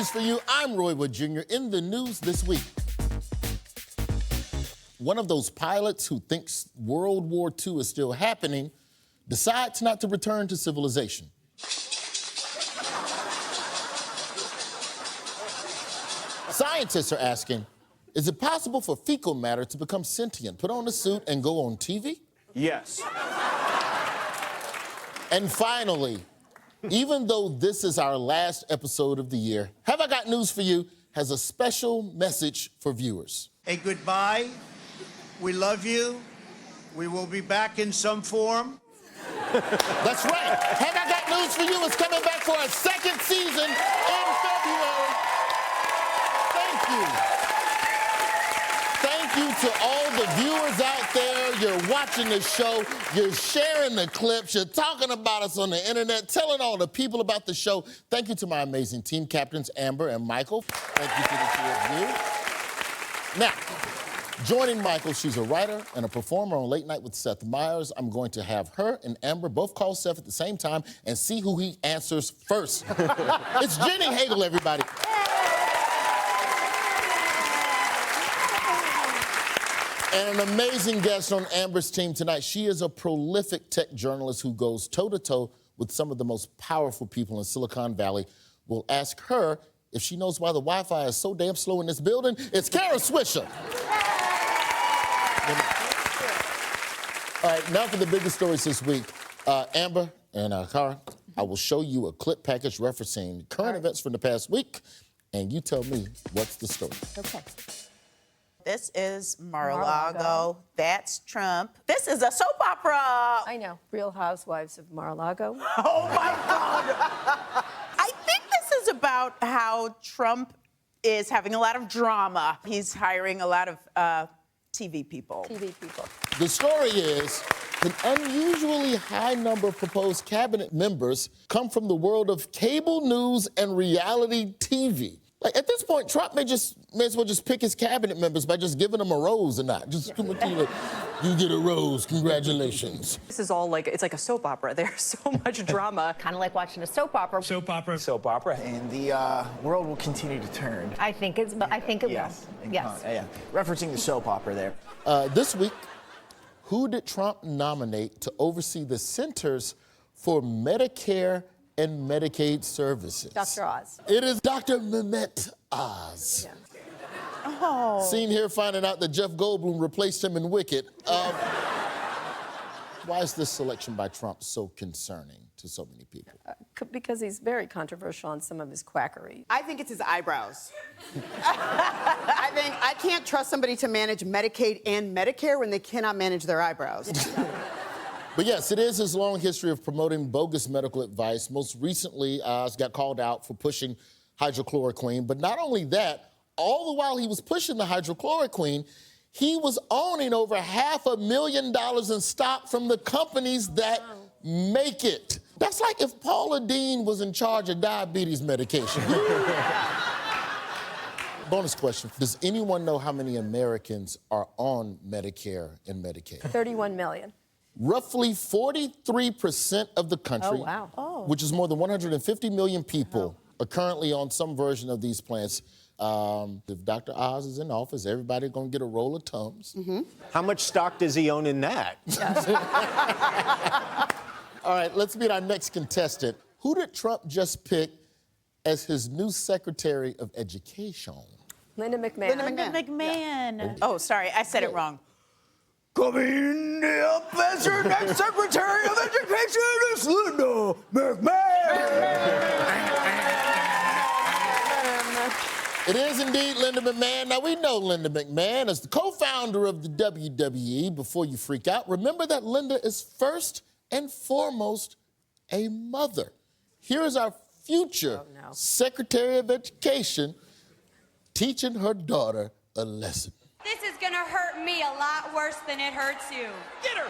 news for you. I'm Roy Wood Jr. In the news this week. One of those pilots who thinks World War II is still happening decides not to return to civilization. Scientists are asking, is it possible for fecal matter to become sentient, put on a suit, and go on TV? Yes. And finally, even though this is our last episode of the year, Have I Got News for You has a special message for viewers. A goodbye. We love you. We will be back in some form. That's right. Have I Got News for You is coming back for a second season in February. Thank you. Thank you to all the viewers out there. You're watching the show. You're sharing the clips. You're talking about us on the internet, telling all the people about the show. Thank you to my amazing team captains, Amber and Michael. Thank you to the two of you. Now, joining Michael, she's a writer and a performer on Late Night with Seth Meyers. I'm going to have her and Amber both call Seth at the same time and see who he answers first. It's Jenny Hagel, everybody. And an amazing guest on Amber's team tonight. She is a prolific tech journalist who goes toe-to-toe with some of the most powerful people in Silicon Valley. We'll ask her if she knows why the Wi-Fi is so damn slow in this building. It's Kara Swisher. All right, now for the biggest stories this week. Amber and Kara, I will show you a clip package referencing current events from the past week, and you tell me what's the story. Okay. This is Mar-a-Lago. That's Trump. This is a soap opera. I know. Real Housewives of Mar-a-Lago. Oh, my God. I think this is about how Trump is having a lot of drama. He's hiring a lot of TV people. TV people. The story is an unusually high number of proposed cabinet members come from the world of cable news and reality TV. Like, at this point, Trump may as well just pick his cabinet members by just giving them a rose or not. Just come to you, you get a rose, congratulations. This is all like, it's like a soap opera. There's so much drama. Kind of like watching a soap opera. Soap opera. Soap opera. And the world will continue to turn. I think it will. Yes. Yes. Yeah. Referencing the soap opera there. This week, who did Trump nominate to oversee the Centers for Medicare and Medicaid Services? Dr. Oz. It is Dr. Mehmet Oz. Yeah. Oh. Seen here finding out that Jeff Goldblum replaced him in Wicked. Why is this selection by Trump so concerning to so many people? Because he's very controversial on some of his quackery. I think it's his eyebrows. I can't trust somebody to manage Medicaid and Medicare when they cannot manage their eyebrows. But yes, it is his long history of promoting bogus medical advice. Most recently, Oz got called out for pushing hydrochloroquine. But not only that, all the while he was pushing the hydrochloroquine, he was owning over $500,000 in stock from the companies that make it. That's like if Paula Deen was in charge of diabetes medication. Bonus question. Does anyone know how many Americans are on Medicare and Medicaid? 31 million. Roughly 43% of the country, which is more than 150 million people, are currently on some version of these plans. If Dr. Oz is in office, everybody's gonna get a roll of Tums. How much stock does he own in that? All right, let's meet our next contestant. Who did Trump just pick as his new Secretary of Education? Linda McMahon. Linda McMahon. Oh, sorry, I said it wrong. Coming up as your next Secretary of Education is Linda McMahon. It is indeed Linda McMahon. Now, we know Linda McMahon as the co-founder of the WWE. Before you freak out, remember that Linda is first and foremost a mother. Here is our future Secretary of Education teaching her daughter a lesson. This is gonna hurt me a lot worse than it hurts you. Get her!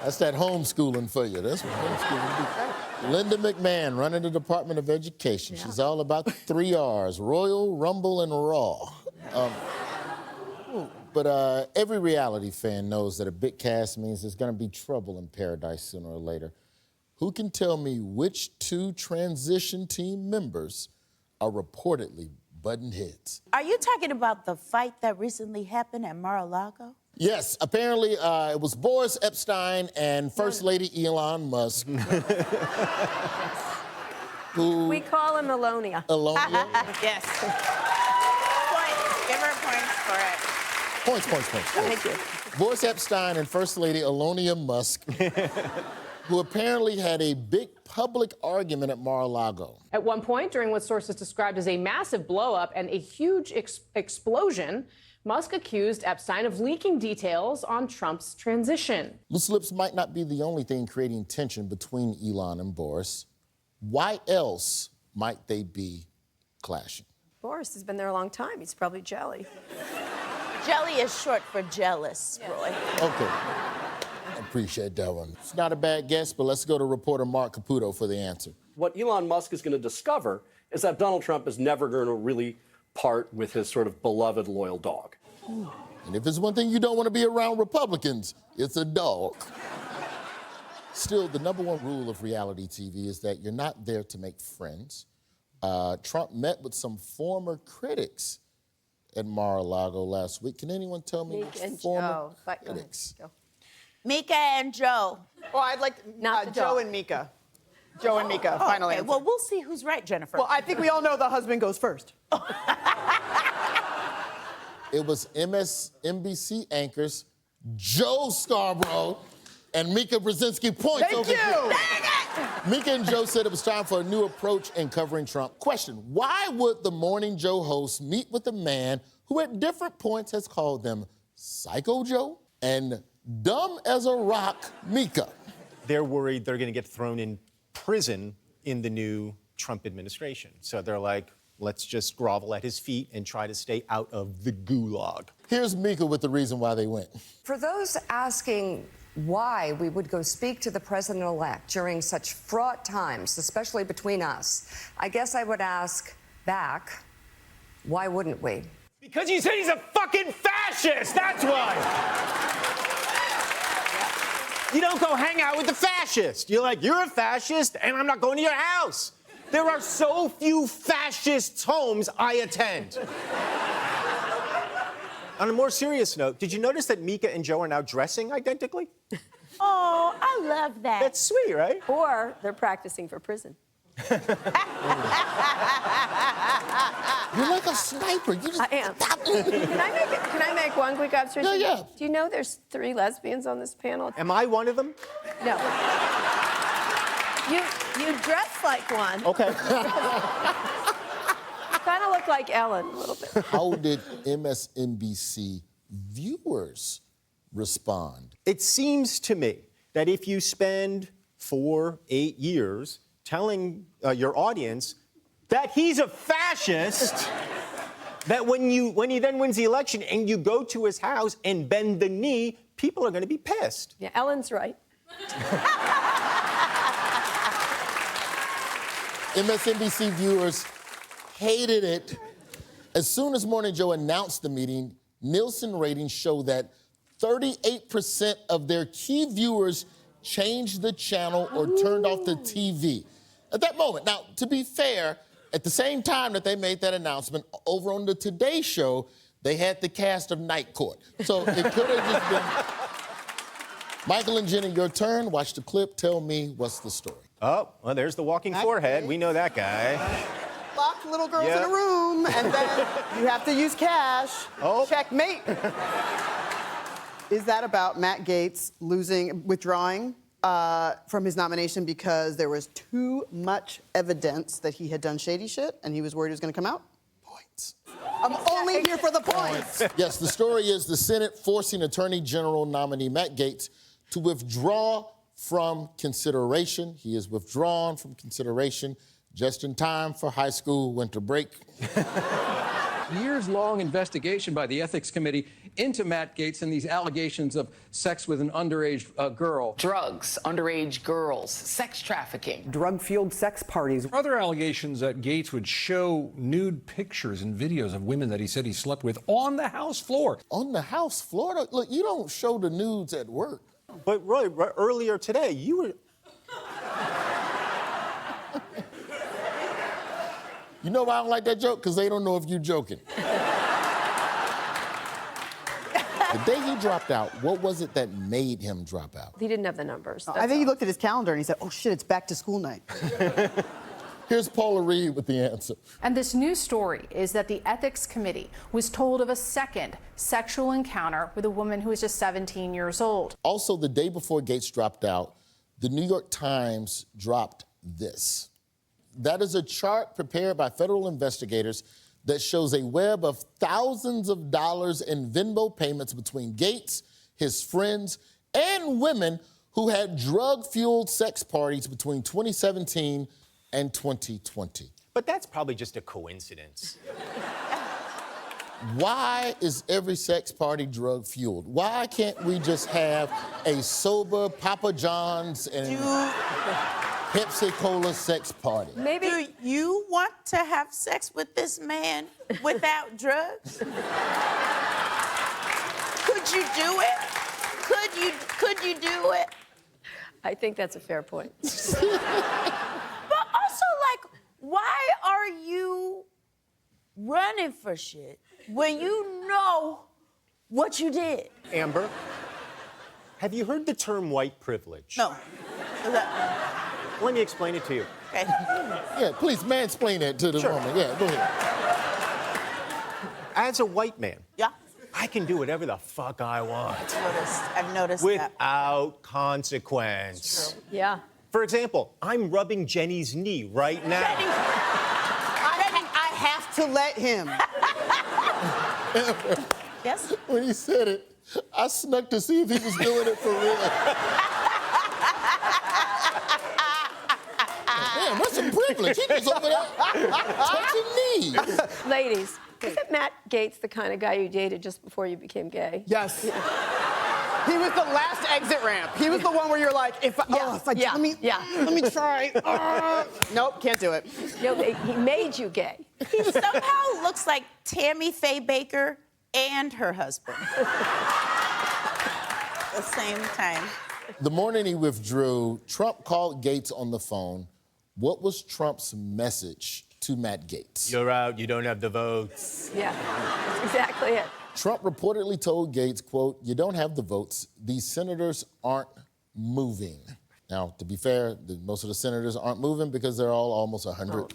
That's that homeschooling for you. That's what homeschooling do. Linda McMahon running the Department of Education. She's all about the 3 R's, Royal, Rumble, and Raw. But every reality fan knows that a big cast means there's gonna be trouble in paradise sooner or later. Who can tell me which 2 transition team members are reportedly butting heads? Are you talking about the fight that recently happened at Mar-a-Lago? Yes, apparently it was Boris Epstein and First Lady Elon Musk. Who? We call him Alonia. Alonia? Yes. Points. Give her points for it. Points. Thank you. Boris Epstein and First Lady Alonia Musk, who apparently had a big public argument at Mar-a-Lago. At one point, during what sources described as a massive blow-up and a huge explosion, Musk accused Epstein of leaking details on Trump's transition. Loose lips might not be the only thing creating tension between Elon and Boris. Why else might they be clashing? Boris has been there a long time. He's probably jelly. Jelly is short for jealous, Roy. Okay. I appreciate that one. It's not a bad guess, but let's go to reporter Mark Caputo for the answer. What Elon Musk is going to discover is that Donald Trump is never going to really part with his sort of beloved loyal dog. And if there's one thing you don't want to be around Republicans, it's a dog. Still, the #1 rule of reality TV is that you're not there to make friends. Trump met with some former critics at Mar-a-Lago last week. Can anyone tell me which former critics? Mika and Joe. Oh, I'd like Not the Joe dog. and Mika. Joe and Mika, final Okay, answer. well, we'll see who's right, Jennifer. Well, I think we all know the husband goes first. It was MSNBC anchors Joe Scarborough and Mika Brzezinski. Points Thank over you. here. Mika and Joe said it was time for a new approach in covering Trump. Question, why would the Morning Joe host meet with a man who at different points has called them Psycho Joe and dumb as a rock Mika? They're worried they're going to get thrown in prison in the new Trump administration. So they're like, let's just grovel at his feet and try to stay out of the gulag. Here's Mika with the reason why they went. For those asking why we would go speak to the president-elect during such fraught times, especially between us, I guess I would ask back, why wouldn't we? Because you said he's a fucking fascist, that's why. You don't go hang out with the fascist. You're like, you're a fascist, and I'm not going to your house. There are so few fascists' homes I attend. On a more serious note, did you notice that Mika and Joe are now dressing identically? Oh, I love that. That's sweet, right? Or they're practicing for prison. You're like a sniper. You just I am. Can I make one quick observation? Yeah. Do you know there's 3 lesbians on this panel? Am I one of them? No. You dress like one. Okay. Kind of look like Ellen a little bit. How did MSNBC viewers respond? It seems to me that if you spend 4-8 years telling your audience that he's a fascist, that when he then wins the election and you go to his house and bend the knee, people are going to be pissed. Yeah, Ellen's right. MSNBC viewers hated it. As soon as Morning Joe announced the meeting, Nielsen ratings show that 38% of their key viewers changed the channel or turned off the TV at that moment. Now, to be fair, at the same time that they made that announcement, over on the Today Show, they had the cast of Night Court. So it could have just been... Michael and Jenny, your turn. Watch the clip. Tell me what's the story. Oh, well, there's the walking forehead. We know that guy. Lock little girls in a room, and then you have to use cash. Oh. Checkmate. Is that about Matt Gaetz withdrawing from his nomination because there was too much evidence that he had done shady shit and he was worried it was going to come out? Points. I'm only here for the points. Yes, the story is the Senate forcing Attorney General nominee Matt Gaetz to withdraw from consideration. He is withdrawn from consideration just in time for high school winter break. Years-long investigation by the Ethics Committee into Matt Gaetz and these allegations of sex with an underage girl. Drugs, underage girls, sex trafficking. Drug-fueled sex parties. Other allegations that Gaetz would show nude pictures and videos of women that he said he slept with on the House floor. On the House floor? Look, you don't show the nudes at work. But Roy, earlier today, you were... You know why I don't like that joke? Because they don't know if you're joking. The day he dropped out, what was it that made him drop out? He didn't have the numbers. I think he looked at his calendar and he said, oh shit, it's back to school night. Here's Paula Reed with the answer. And this new story is that the Ethics Committee was told of a second sexual encounter with a woman who was just 17 years old. Also, the day before Gates dropped out, the New York Times dropped this. That is a chart prepared by federal investigators that shows a web of thousands of dollars in Venmo payments between Gates, his friends, and women who had drug-fueled sex parties between 2017 and 2020. But that's probably just a coincidence. Why is every sex party drug-fueled? Why can't we just have a sober Papa John's and Pepsi-Cola sex party? Maybe. Do you want to have sex with this man without drugs? Could you do it? Could you do it? I think that's a fair point. But also, like, why are you running for shit when you know what you did? Amber, have you heard the term white privilege? No. Let me explain it to you. Okay. Yeah, please mansplain it to the woman. Yeah, go ahead. As a white man, yeah, I can do whatever the fuck I want. I've noticed that. Without consequence. Yeah. For example, I'm rubbing Jenny's knee right now. I have to let him. Yes? When he said it, I snuck to see if he was doing it for real. Man, what's some privilege? He was over there touching knees. Ladies, isn't Matt Gaetz the kind of guy you dated just before you became gay? Yes. He was the last exit ramp. He was the one where you're like, let me try. Nope, can't do it. You know, he made you gay. He somehow looks like Tammy Faye Baker and her husband. At the same time. The morning he withdrew, Trump called Gates on the phone. What was Trump's message to Matt Gaetz? You're out, you don't have the votes. Yeah, that's exactly it. Trump reportedly told Gates, quote, you don't have the votes. These senators aren't moving. Now, to be fair, most of the senators aren't moving because they're all almost 100.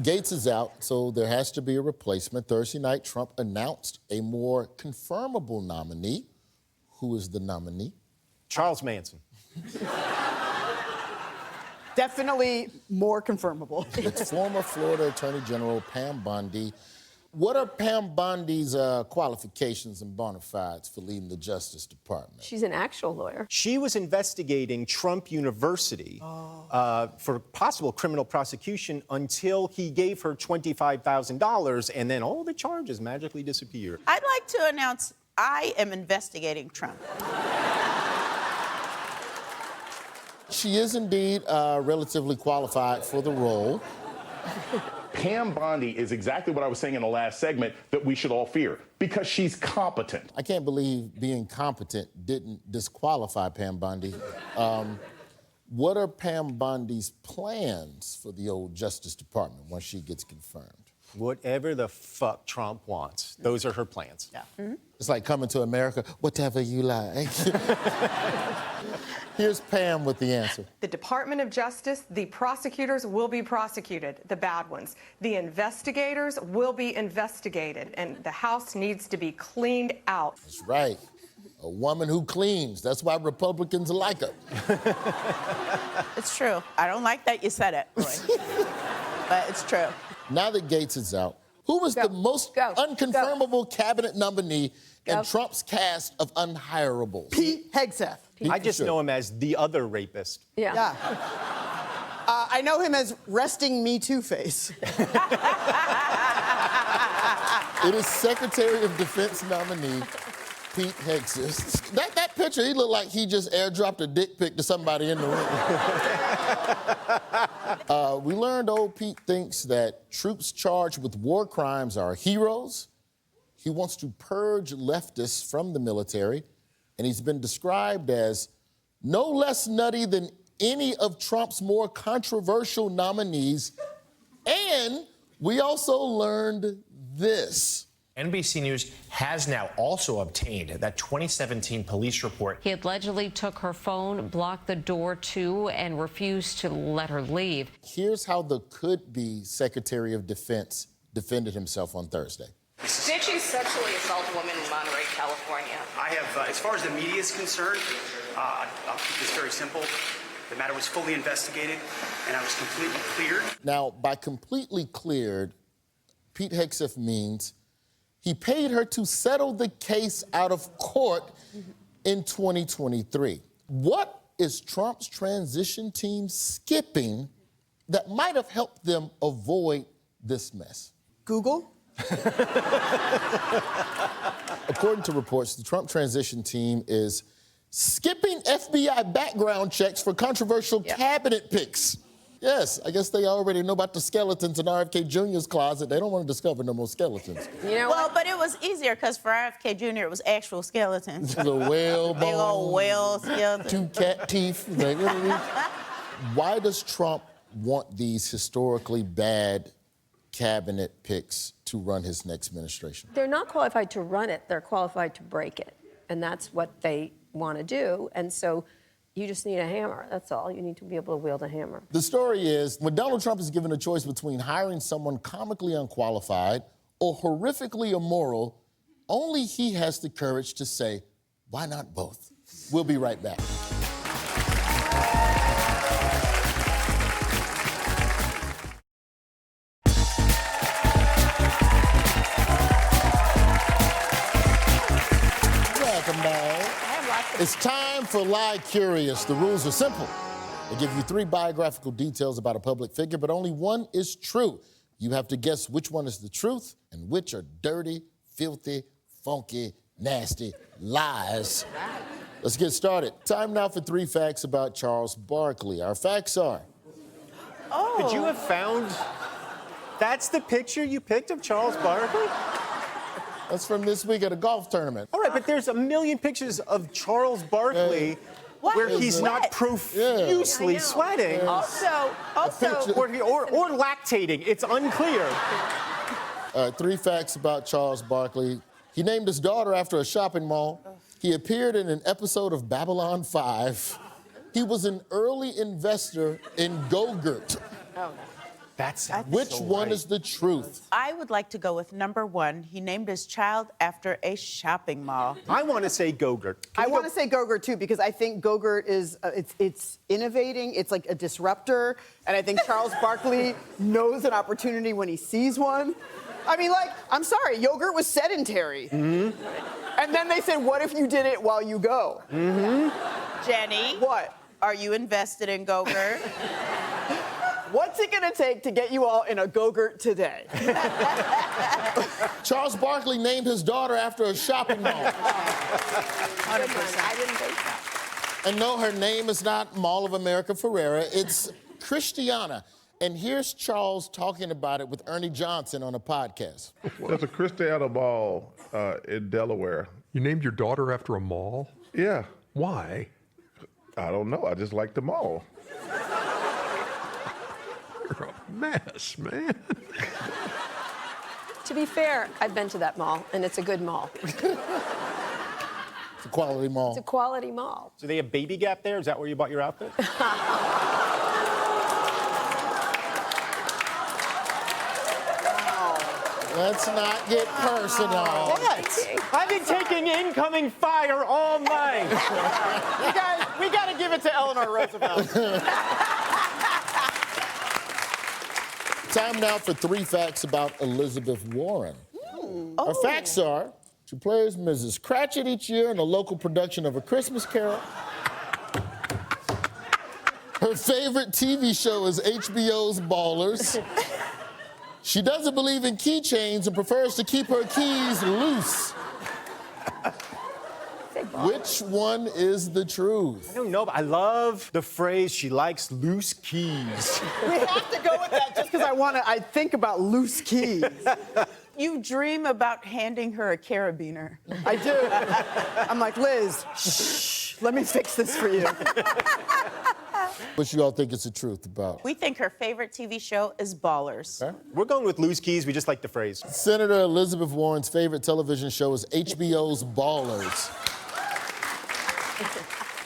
Gates is out, so there has to be a replacement. Thursday night, Trump announced a more confirmable nominee. Who is the nominee? Charles Manson. Definitely more confirmable. It's former Florida Attorney General Pam Bondi. What are Pam Bondi's qualifications and bona fides for leading the Justice Department? She's an actual lawyer. She was investigating Trump University for possible criminal prosecution until he gave her $25,000, and then all the charges magically disappeared. I'd like to announce I am investigating Trump. She is indeed relatively qualified for the role. Pam Bondi is exactly what I was saying in the last segment that we should all fear, because she's competent. I can't believe being competent didn't disqualify Pam Bondi. What are Pam Bondi's plans for the old Justice Department once she gets confirmed? Whatever the fuck Trump wants, those are her plans. Yeah. Mm-hmm. It's like Coming to America, whatever you like. Here's Pam with the answer. The Department of Justice, the prosecutors will be prosecuted, the bad ones. The investigators will be investigated, and the House needs to be cleaned out. That's right. A woman who cleans. That's why Republicans like her. It's true. I don't like that you said it, Roy. But it's true. Now that Gates is out, who was the most unconfirmable cabinet nominee in Trump's cast of unhirables? Pete Hegseth. I just know him as the other rapist. Yeah. I know him as resting Me Too face. It is Secretary of Defense nominee Pete Hegseth. That picture, he looked like he just airdropped a dick pic to somebody in the room. We learned old Pete thinks that troops charged with war crimes are heroes. He wants to purge leftists from the military, and he's been described as no less nutty than any of Trump's more controversial nominees. And we also learned this. NBC News has now also obtained that 2017 police report. He allegedly took her phone, blocked the door to, and refused to let her leave. Here's how the could-be Secretary of Defense defended himself on Thursday. Did you sexually assault a woman in Monterey, California? I have, as far as the media is concerned, I'll keep this very simple. The matter was fully investigated, and I was completely cleared. Now, by completely cleared, Pete Hegseth means he paid her to settle the case out of court in 2023. What is Trump's transition team skipping that might have helped them avoid this mess? Google? According to reports, the Trump transition team is skipping FBI background checks for controversial cabinet picks. Yes, I guess they already know about the skeletons in RFK Jr.'s closet. They don't want to discover no more skeletons. You know well, but it was easier because for RFK Jr. it was actual skeletons. The whale bone. Big old whale skeleton. 2 cat teeth. Like, what are these? Why does Trump want these historically bad cabinet picks to run his next administration? They're not qualified to run it. They're qualified to break it. And that's what they want to do. And so you just need a hammer. That's all. You need to be able to wield a hammer. The story is, when Donald Trump is given a choice between hiring someone comically unqualified or horrifically immoral, only he has the courage to say, why not both? We'll be right back. Welcome back. It's time for Lie Curious. The rules are simple. They give you 3 biographical details about a public figure, but only one is true. You have to guess which one is the truth and which are dirty, filthy, funky, nasty lies. Let's get started. Time now for 3 facts about Charles Barkley. Our facts are... Oh. Could you have found... That's the picture you picked of Charles Barkley? That's from this week at a golf tournament. All right, but there's a million pictures of Charles Barkley where he's not profusely sweating. Also, or lactating. It's unclear. 3 facts about Charles Barkley. He named his daughter after a shopping mall. He appeared in an episode of Babylon 5. He was an early investor in Go-Gurt. Which one is the truth? I would like to go with number 1. He named his child after a shopping mall. I want to say Go-Gurt. I want to say Go-Gurt too, because I think Go-Gurt is it's innovating. It's like a disruptor, and I think Charles Barkley knows an opportunity when he sees one. I mean, like, I'm sorry, yogurt was sedentary. And then they said, what if you did it while you go? Jenny. What? Are you invested in Go-Gurt? What's it gonna take to get you all in a Go-Gurt today? Charles Barkley named his daughter after a shopping mall. 100%. I didn't think so. And no, her name is not Mall of America Ferrera. It's Christiana. And here's Charles talking about it with Ernie Johnson on a podcast. There's a Christiana Mall in Delaware. You named your daughter after a mall? Yeah. Why? I don't know. I just like the mall. You're a mess, man. To be fair, I've been to that mall, and it's a good mall. It's a quality mall. It's a quality mall. So they have Baby Gap there? Is that where you bought your outfit? Let's not get personal. What? I've been taking incoming fire all night. You guys, we got to give it to Eleanor Roosevelt. Time now for 3 facts about Elizabeth Warren. Our facts are, she plays Mrs. Cratchit each year in a local production of A Christmas Carol. Her favorite TV show is HBO's Ballers. She doesn't believe in keychains and prefers to keep her keys loose. Which one is the truth? I don't know, but I love the phrase, she likes loose keys. We have to go with that just because I think about loose keys. You dream about handing her a carabiner. I do. I'm like, Liz, shh, let me fix this for you. What you all think is the truth about? We think her favorite TV show is Ballers. Okay. We're going with loose keys. We just like the phrase. Senator Elizabeth Warren's favorite television show is HBO's Ballers.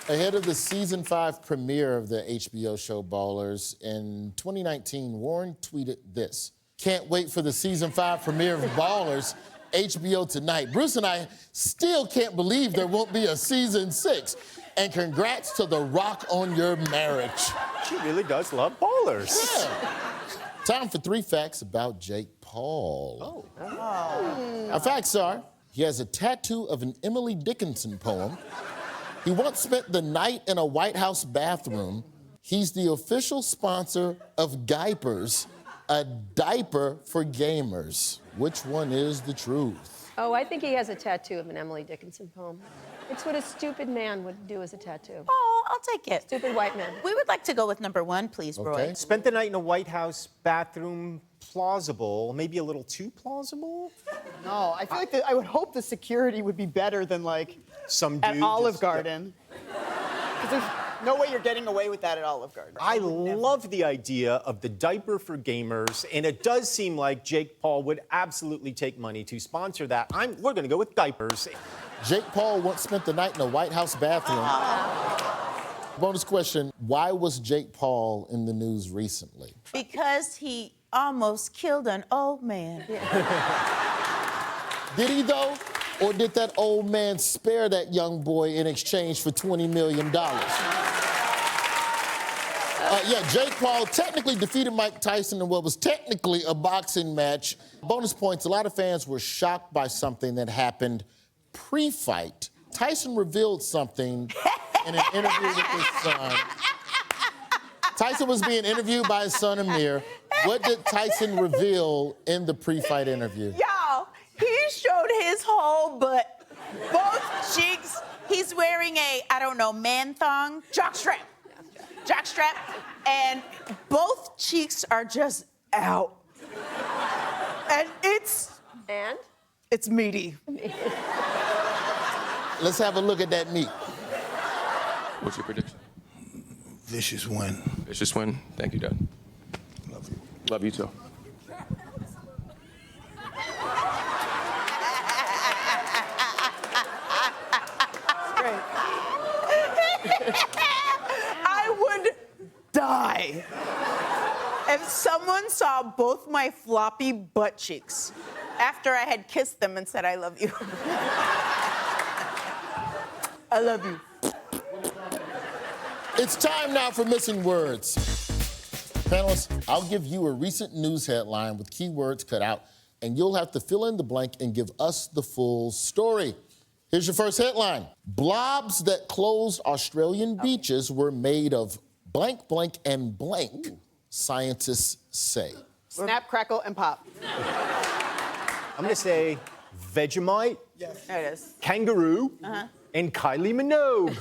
Ahead of the season 5 premiere of the HBO show Ballers in 2019, Warren tweeted this: "Can't wait for the season 5 premiere of Ballers, HBO tonight. Bruce and I still can't believe there won't be a season 6. And congrats to The Rock on your marriage." She really does love Ballers. Yeah. Time for 3 facts about Jake Paul. Our facts are: he has a tattoo of an Emily Dickinson poem. He once spent the night in a White House bathroom. He's the official sponsor of Diapers, a diaper for gamers. Which one is the truth? Oh, I think he has a tattoo of an Emily Dickinson poem. It's what a stupid man would do as a tattoo. Oh, I'll take it. Stupid white man. We would like to go with number 1, please, Roy. Spent the night in a White House bathroom. Plausible. Maybe a little too plausible? No, I feel like I would hope the security would be better than like some at dude Olive just- Garden. Because there's no way you're getting away with that at Olive Garden. I love the idea of the diaper for gamers, and it does seem like Jake Paul would absolutely take money to sponsor that. We're going to go with diapers. Jake Paul once spent the night in a White House bathroom. Bonus question: why was Jake Paul in the news recently? Because he almost killed an old man. Did he though? Or did that old man spare that young boy in exchange for $20 million? Jake Paul technically defeated Mike Tyson in what was technically a boxing match. Bonus points: a lot of fans were shocked by something that happened pre-fight. Tyson revealed something in an interview with his son. Tyson was being interviewed by his son Amir. What did Tyson reveal in the pre-fight interview? Y'all, he showed his whole butt, both cheeks. He's wearing a, I don't know, man thong, jockstrap, and both cheeks are just out. And it's meaty. Let's have a look at that meat. What's your prediction? Vicious win. Vicious win. Thank you, Dad. Love you. Love you too. I would die if someone saw both my floppy butt cheeks after I had kissed them and said, I love you. I love you. It's time now for Missing Words. Panelists, I'll give you a recent news headline with keywords cut out, and you'll have to fill in the blank and give us the full story. Here's your first headline. Blobs that closed Australian beaches were made of blank, blank, and blank, scientists say. Snap, crackle, and pop. I'm going to say Vegemite, Yes. There it is. kangaroo, and Kylie Minogue.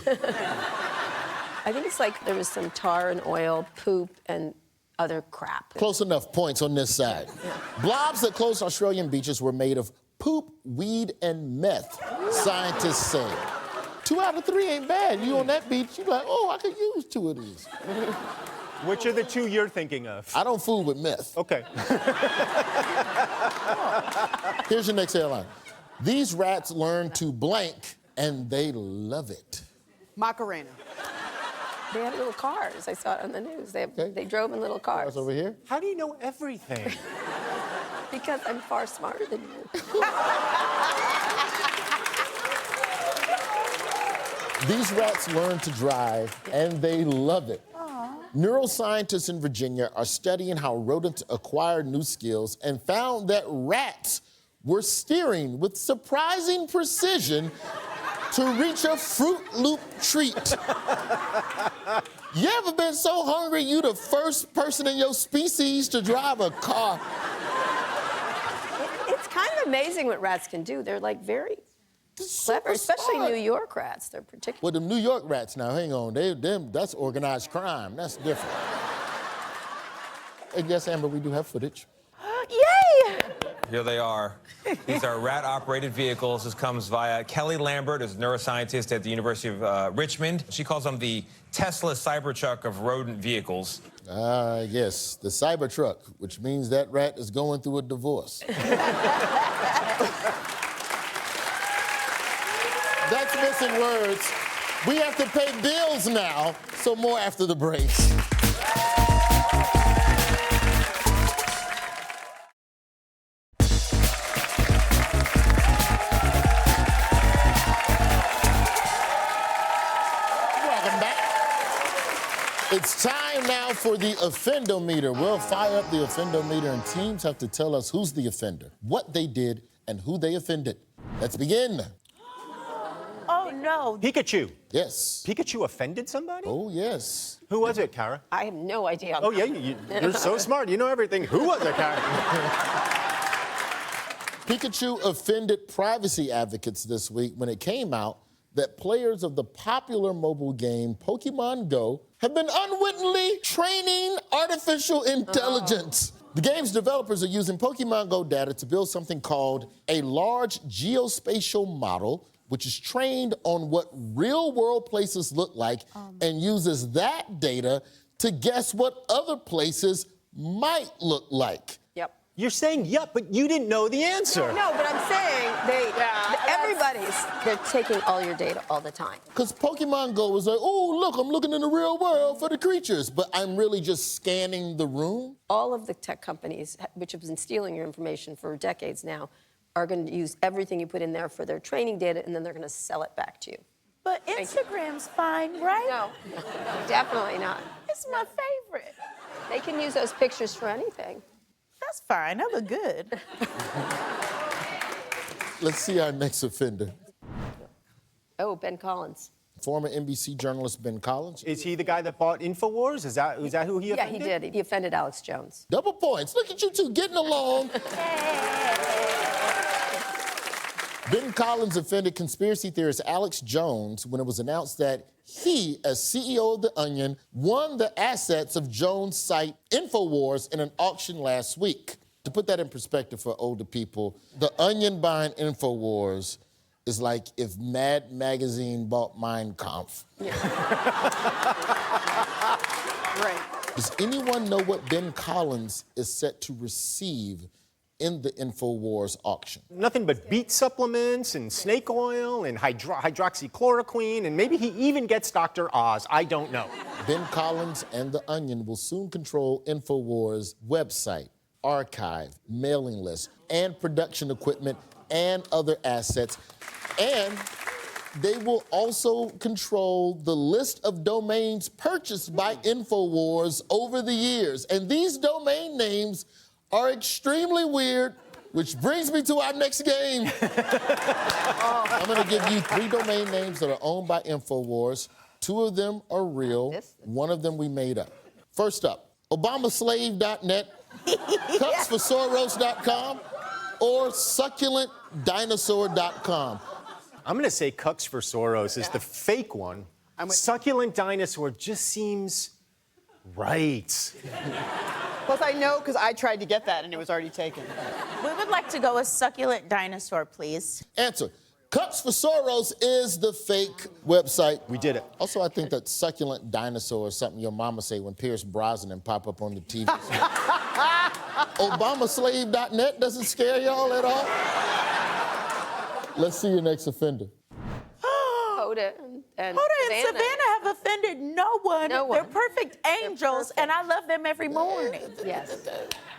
I think it's like there was some tar and oil, poop, and other crap. Close enough points on this side. Blobs that closed Australian beaches were made of poop, weed, and meth, scientists say. 2 out of 3 ain't bad. You on that beach, you're like, oh, I could use 2 of these. Which are the 2 you're thinking of? I don't fool with meth. Okay. Here's your next headline. These rats learn to blank, and they love it. Macarena. They had little cars. I saw it on the news. They drove in little cars. Over here. How do you know everything? Because I'm far smarter than you. These rats learn to drive, and they love it. Neuroscientists in Virginia are studying how rodents acquire new skills and found that rats were steering with surprising precision to reach a Fruit Loop treat. You ever been so hungry you the first person in your species to drive a car? It's kind of amazing what rats can do. They're like very clever, especially smart. New York rats. They're particular. Well, them New York rats now, hang on, that's organized crime. That's different. And yes, Amber, we do have footage. Yay! Here they are. These are rat-operated vehicles. This comes via Kelly Lambert, who's a neuroscientist at the University of Richmond. She calls them the Tesla Cybertruck of rodent vehicles. Yes, the Cybertruck, which means that rat is going through a divorce. That's missing words. We have to pay bills now, so more after the break. Welcome back. It's time now for the offendometer. We'll fire up the offendometer, and teams have to tell us who's the offender, what they did, and who they offended. Let's begin. Oh, no. Pikachu. Yes. Pikachu offended somebody? Oh, yes. Who was it, Kara? I have no idea. Oh, yeah, you're so smart. You know everything. Who was it, Kara? Pikachu offended privacy advocates this week when it came out that players of the popular mobile game Pokemon Go have been unwittingly training artificial intelligence. The game's developers are using Pokemon Go data to build something called a large geospatial model, which is trained on what real-world places look like and uses that data to guess what other places might look like. Yep. You're saying yep, but you didn't know the answer. No, but I'm saying they're taking all your data all the time. Because Pokemon Go is like, oh, look, I'm looking in the real world for the creatures, but I'm really just scanning the room. All of the tech companies, which have been stealing your information for decades now, are going to use everything you put in there for their training data, and then they're going to sell it back to you. But Instagram's fine, right? No, definitely not. It's my favorite. They can use those pictures for anything. That's fine. I look good. Let's see our next offender. Oh, Ben Collins. Former NBC journalist Ben Collins. Is he the guy that bought InfoWars? Is that who he offended? Yeah, he did. He offended Alex Jones. Double points. Look at you two getting along. Ben Collins offended conspiracy theorist Alex Jones when it was announced that he, as CEO of The Onion, won the assets of Jones' site InfoWars in an auction last week. To put that in perspective for older people, The Onion buying InfoWars is like if Mad Magazine bought Mein Kampf. Right. Does anyone know what Ben Collins is set to receive in the InfoWars auction? Nothing but beet supplements and snake oil and hydroxychloroquine, and maybe he even gets Dr. Oz. I don't know. Ben Collins and The Onion will soon control InfoWars' website, archive, mailing list, and production equipment and other assets. And they will also control the list of domains purchased by InfoWars over the years. And these domain names are extremely weird, which brings me to our next game. I'm gonna give you 3 domain names that are owned by InfoWars. 2 of them are real, 1 of them we made up. First up, ObamaSlave.net, CucksForSoros.com, or SucculentDinosaur.com. I'm going to say Cucks for Soros is the fake one. Succulent Dinosaur just seems right. Plus, I know because I tried to get that and it was already taken. We would like to go with Succulent Dinosaur, please. Answer. Cucks for Soros is the fake website. We did it. Also, I think that Succulent Dinosaur is something your mama say when Pierce Brosnan pop up on the TV. ObamaSlave.net doesn't scare y'all at all? Let's see your next offender. Hoda and Savannah have offended no one. They're perfect angels, and I love them every morning. Yes.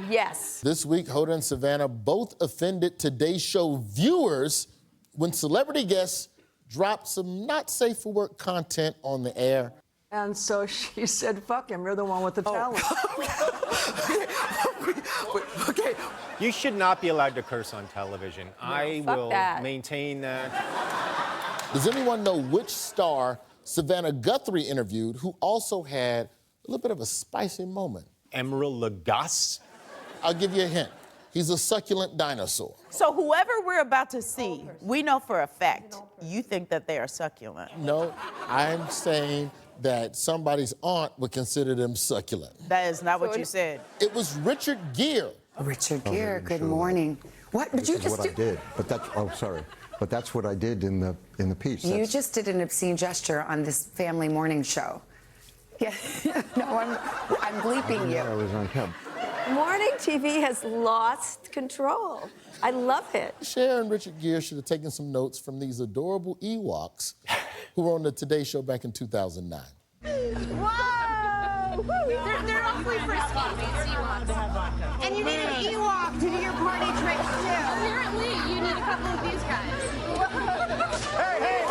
Yes. This week, Hoda and Savannah both offended Today Show viewers when celebrity guests dropped some not safe for work content on the air. And so she said, fuck him, you're the one with the talent. Okay. You should not be allowed to curse on television. I will maintain that. Does anyone know which star Savannah Guthrie interviewed who also had a little bit of a spicy moment? Emerald Lagasse? I'll give you a hint. He's a succulent dinosaur. So whoever we're about to see, we know for a fact you think that they are succulent. No, I'm saying that somebody's aunt would consider them succulent. That is not what you said. It was Richard Gere. Richard Gere, good morning. What? But This you is just what I did. But that's sorry. But that's what I did in the piece. You just did an obscene gesture on this family morning show. Yeah. No, I'm bleeping you. I was on camera. Morning TV has lost control. I love it. Cher and Richard Gere should have taken some notes from these adorable Ewoks who were on the Today Show back in 2009. Whoa! They're awfully frisky. And you need an Ewok to do your party tricks too. Apparently, you need a couple of these guys. Hey!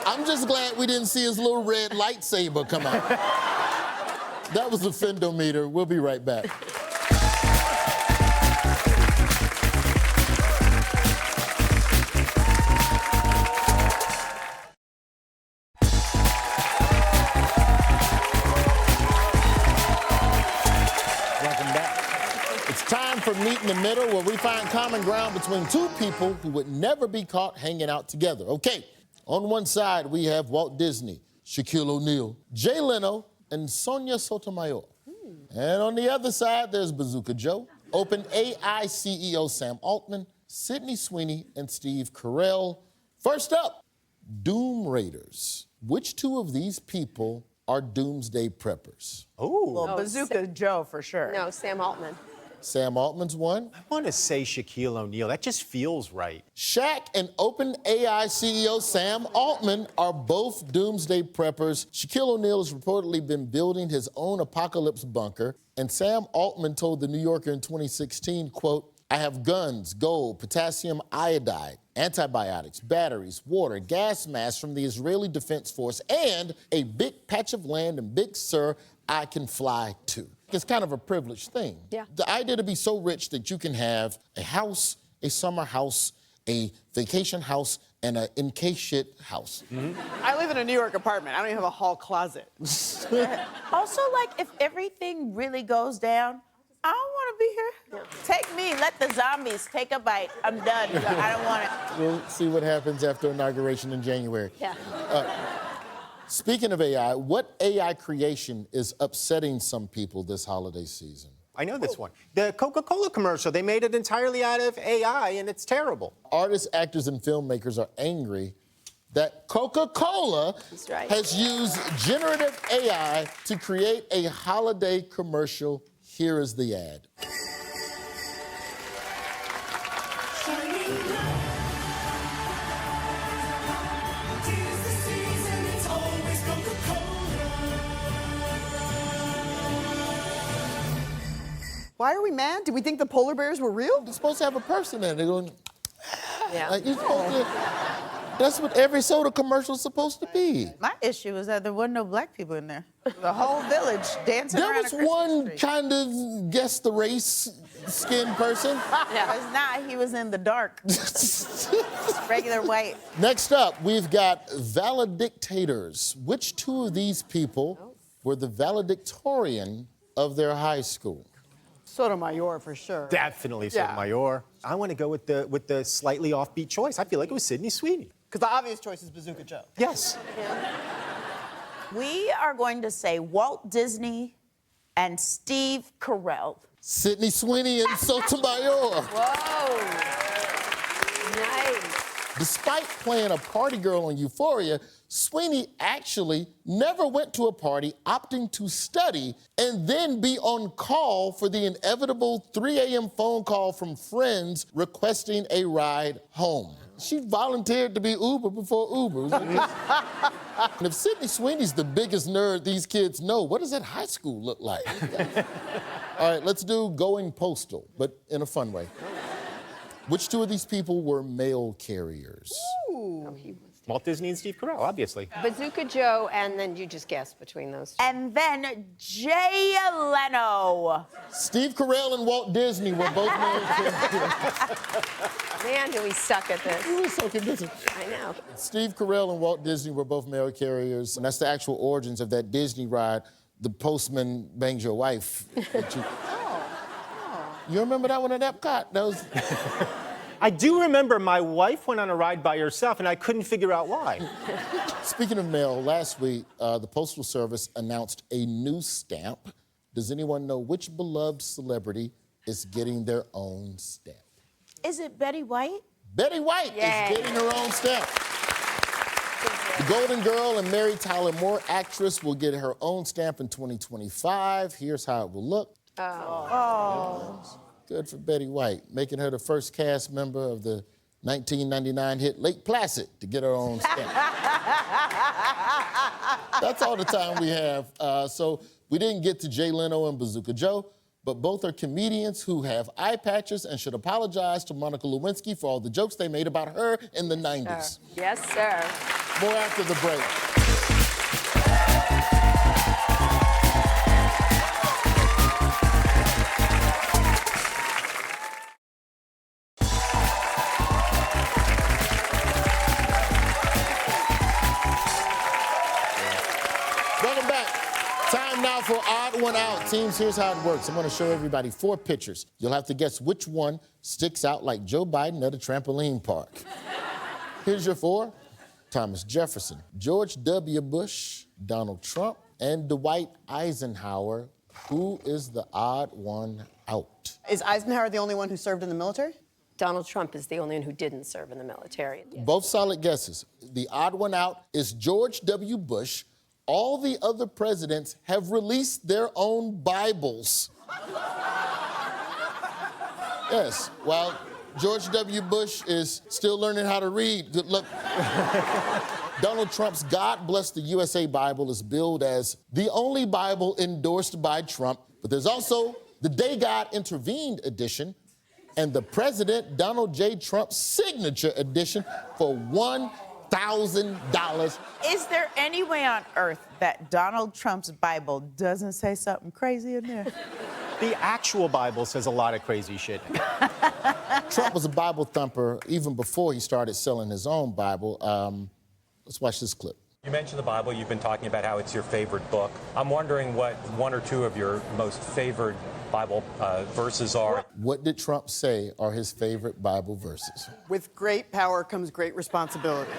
I'm just glad we didn't see his little red lightsaber come out. That was the Fendometer. We'll be right back. Welcome back. It's time for Meet in the Middle, where we find common ground between two people who would never be caught hanging out together. Okay, on one side, we have Walt Disney, Shaquille O'Neal, Jay Leno, and Sonia Sotomayor. And on the other side, there's Bazooka Joe, OpenAI CEO Sam Altman, Sydney Sweeney, and Steve Carell. First up, Doom Raiders. Which two of these people are doomsday preppers? Well, Bazooka Joe for sure. No, Sam Altman. Sam Altman's one. I want to say Shaquille O'Neal. That just feels right. Shaq and OpenAI CEO Sam Altman are both doomsday preppers. Shaquille O'Neal has reportedly been building his own apocalypse bunker, and Sam Altman told The New Yorker in 2016, quote, I have guns, gold, potassium iodide, antibiotics, batteries, water, gas masks from the Israeli Defense Force, and a big patch of land in Big Sur I can fly to. It's kind of a privileged thing. Yeah. The idea to be so rich that you can have a house, a summer house, a vacation house, and an in case shit house. I live in a New York apartment. I don't even have a hall closet. Also, like, if everything really goes down, I don't want to be here. Take me. Let the zombies take a bite. I'm done. I don't want it. We'll see what happens after inauguration in January. Yeah. Speaking of AI, what AI creation is upsetting some people this holiday season? I know this one. The Coca-Cola commercial, they made it entirely out of AI, and it's terrible. Artists, actors, and filmmakers are angry that Coca-Cola has used generative AI to create a holiday commercial. Here is the ad. Why are we mad? Did we think the polar bears were real? They're supposed to have a person in it. They're going, Yeah. like, you're supposed to, that's what every soda commercial is supposed to be. My issue is that there wasn't no black people in there. The whole village dancing There around was a Christmas one tree. kind of guess the race skin person. Yeah. It's not. He was in the dark. Regular white. Next up, we've got valedictators. Which two of these people were the valedictorian of their high school? Sotomayor for sure. Definitely Yeah. Sotomayor. I want to go with the slightly offbeat choice. I feel like it was Sydney Sweeney. Because the obvious choice is Bazooka Joe. Yes. We are going to say Walt Disney and Steve Carell. Sydney Sweeney and Sotomayor. Whoa. Nice. Despite playing a party girl on Euphoria, Sweeney actually never went to a party, opting to study and then be on call for the inevitable 3 a.m. phone call from friends requesting a ride home. She volunteered to be Uber before Uber. And if Sydney Sweeney's the biggest nerd these kids know, what does that high school look like? All right, let's do Going Postal, but in a fun way. Which two of these people were mail carriers? Oh, Walt Disney and Steve Carell, obviously. Bazooka Joe, and then you just guess between those two. And then Jay Leno. Steve Carell and Walt Disney were both mail carriers. Man, do we suck at this. We suck at this. I know. Steve Carell and Walt Disney were both mail carriers, and that's the actual origins of that Disney ride, The Postman Bangs Your Wife. You remember that one at Epcot? That was... I do remember my wife went on a ride by herself, and I couldn't figure out why. Speaking of mail, last week, the Postal Service announced a new stamp. Does anyone know which beloved celebrity is getting their own stamp. Is it Betty White? Betty White is getting her own stamp. The Golden Girl and Mary Tyler Moore actress will get her own stamp in 2025. Here's how it will look. Good for Betty White, making her the first cast member of the 1999 hit Lake Placid to get her own stamp. That's all the time we have. So we didn't get to Jay Leno and Bazooka Joe, but both are comedians who have eye patches and should apologize to Monica Lewinsky for all the jokes they made about her in the 90s. Yes, sir. More after the break. Welcome back. Time now for Odd One Out. Teams, here's how it works. I'm going to show everybody 4 pictures. You'll have to guess which one sticks out like Joe Biden at a trampoline park. Here's your 4. Thomas Jefferson, George W. Bush, Donald Trump, and Dwight Eisenhower. Who is the odd one out? Is Eisenhower the only one who served in the military? Donald Trump is the only one who didn't serve in the military. Both solid guesses. The odd one out is George W. Bush. All the other presidents have released their own Bibles. Yes, while George W. Bush is still learning how to read. Good luck. Donald Trump's God Bless the USA Bible is billed as the only Bible endorsed by Trump, but there's also the Day God Intervened edition and the President Donald J. Trump Signature edition for $1,000. Is there any way on earth that Donald Trump's Bible doesn't say something crazy in there? The actual Bible says a lot of crazy shit. Trump was a Bible thumper even before he started selling his own Bible. Let's watch this clip. You mentioned the Bible. You've been talking about how it's your favorite book. I'm wondering what 1 or 2 of your most favorite Bible verses are. What did Trump say are his favorite Bible verses? With great power comes great responsibility.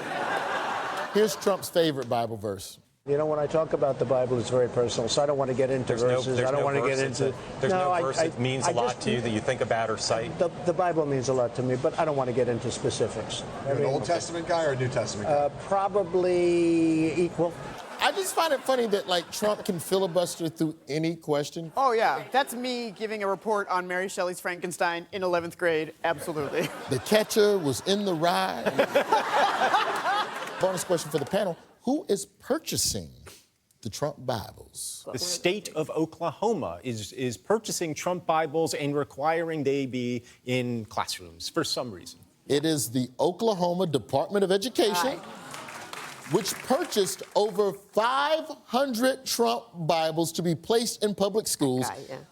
Here's Trump's favorite Bible verse. You know, when I talk about the Bible, it's very personal, so I don't want to get into verses. I don't want to get into... There's no verse that means a lot to you that you think about or cite? The Bible means a lot to me, but I don't want to get into specifics. You're an Old Testament guy or a New Testament guy? Probably equal. I just find it funny that, like, Trump can filibuster through any question. Oh, yeah. That's me giving a report on Mary Shelley's Frankenstein in 11th grade. Absolutely. The catcher was in the ride. Bonus question for the panel. Who is purchasing the Trump Bibles? The state of Oklahoma is purchasing Trump Bibles and requiring they be in classrooms for some reason. It is the Oklahoma Department of Education, which purchased over 500 Trump Bibles to be placed in public schools.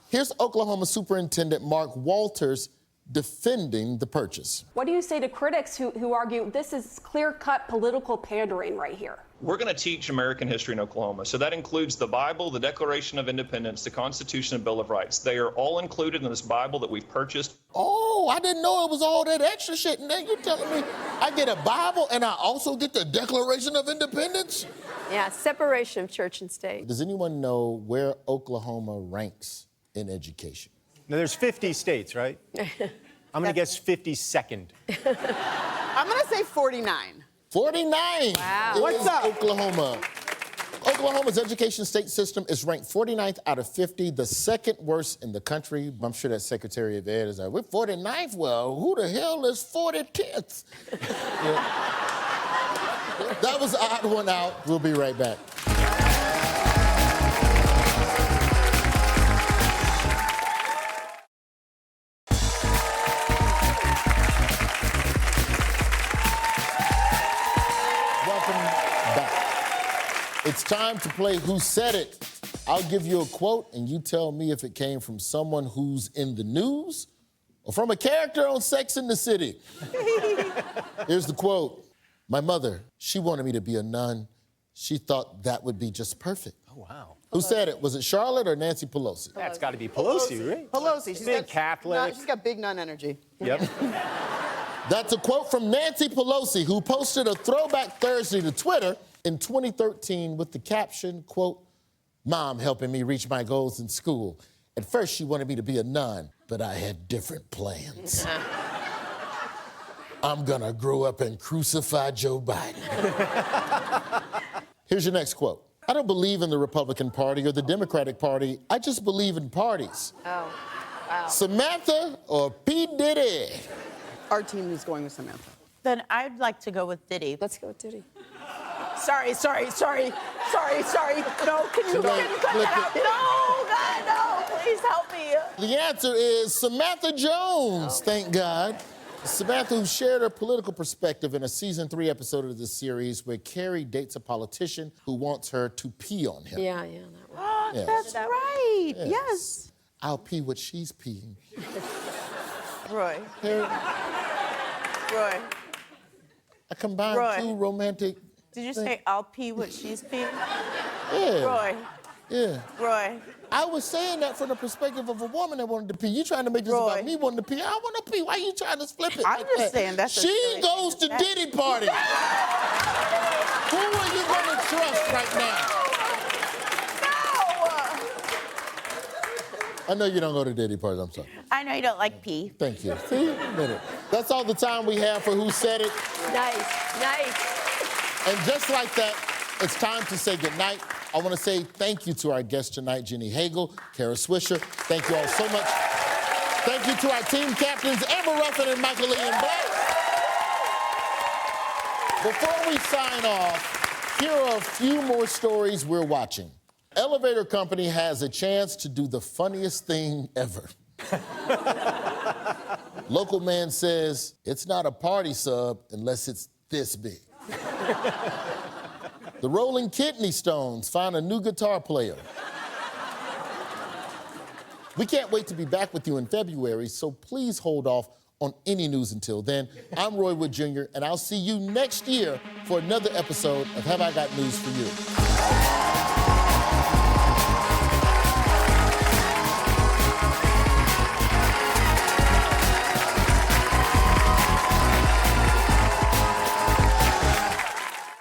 Here's Oklahoma Superintendent Mark Walters defending the purchase. What do you say to critics who argue this is clear-cut political pandering right here? We're going to teach American history in Oklahoma. So that includes the Bible, the Declaration of Independence, the Constitution and Bill of Rights. They are all included in this Bible that we've purchased. Oh, I didn't know it was all that extra shit. And then you're telling me I get a Bible and I also get the Declaration of Independence? Yeah, separation of church and state. Does anyone know where Oklahoma ranks in education? Now, there's 50 states, right? I'm going to guess 52nd. I'm going to say 49. 49 Wow. is What's up? Oklahoma. Oklahoma's education state system is ranked 49th out of 50, the second worst in the country. I'm sure that Secretary of Ed is like, we're 49th? Well, who the hell is 4010th? That was Odd One Out. We'll be right back. It's time to play Who Said It. I'll give you a quote, and you tell me if it came from someone who's in the news or from a character on Sex and the City. Here's the quote. My mother, she wanted me to be a nun. She thought that would be just perfect. Oh, wow. Who said it? Was it Charlotte or Nancy Pelosi? That's got to be Pelosi, right? Pelosi. She's big Catholic. She's got big nun energy. Yep. That's a quote from Nancy Pelosi, who posted a Throwback Thursday to Twitter in 2013 with the caption, quote, Mom helping me reach my goals in school. At first, she wanted me to be a nun, but I had different plans. I'm gonna grow up and crucify Joe Biden. Here's your next quote. I don't believe in the Republican Party or the Democratic Party. I just believe in parties. Oh, wow. Samantha or P. Diddy? Our team is going with Samantha. Then I'd like to go with Diddy. Let's go with Diddy. Sorry. No, can you cut that out? No, God, no. Please help me. The answer is Samantha Jones, thank God. Samantha, who shared her political perspective in a season 3 episode of this series where Carrie dates a politician who wants her to pee on him. Yeah, that one. Oh, Yes. that's right. Yes. Yes. I'll pee what she's peeing. Roy. Harry, Roy. I combined Roy. 2 romantic. Did you say I'll pee what she's peeing? Yeah. Roy. Yeah. Roy. I was saying that from the perspective of a woman that wanted to pee. You trying to make this Roy. about me wanting to pee? I want to pee. Why you trying to flip it? I'm like just that? saying that's a She silly goes to thing. Diddy party. Who are you going to trust right now? I know you don't go to Diddy parties. I'm sorry. I know you don't like pee. Thank you. See? A minute. That's all the time we have for Who Said It. Nice. And just like that, it's time to say goodnight. I want to say thank you to our guests tonight, Jenny Hagel, Kara Swisher. Thank you all so much. Thank you to our team captains, Amber Ruffin and Michael Ian Black. Before we sign off, here are a few more stories we're watching. Elevator company has a chance to do the funniest thing ever. Local man says, it's not a party sub unless it's this big. The Rolling Kidney Stones find a new guitar player. We can't wait to be back with you in February, so please hold off on any news until then. I'm Roy Wood Jr., and I'll see you next year for another episode of Have I Got News for You.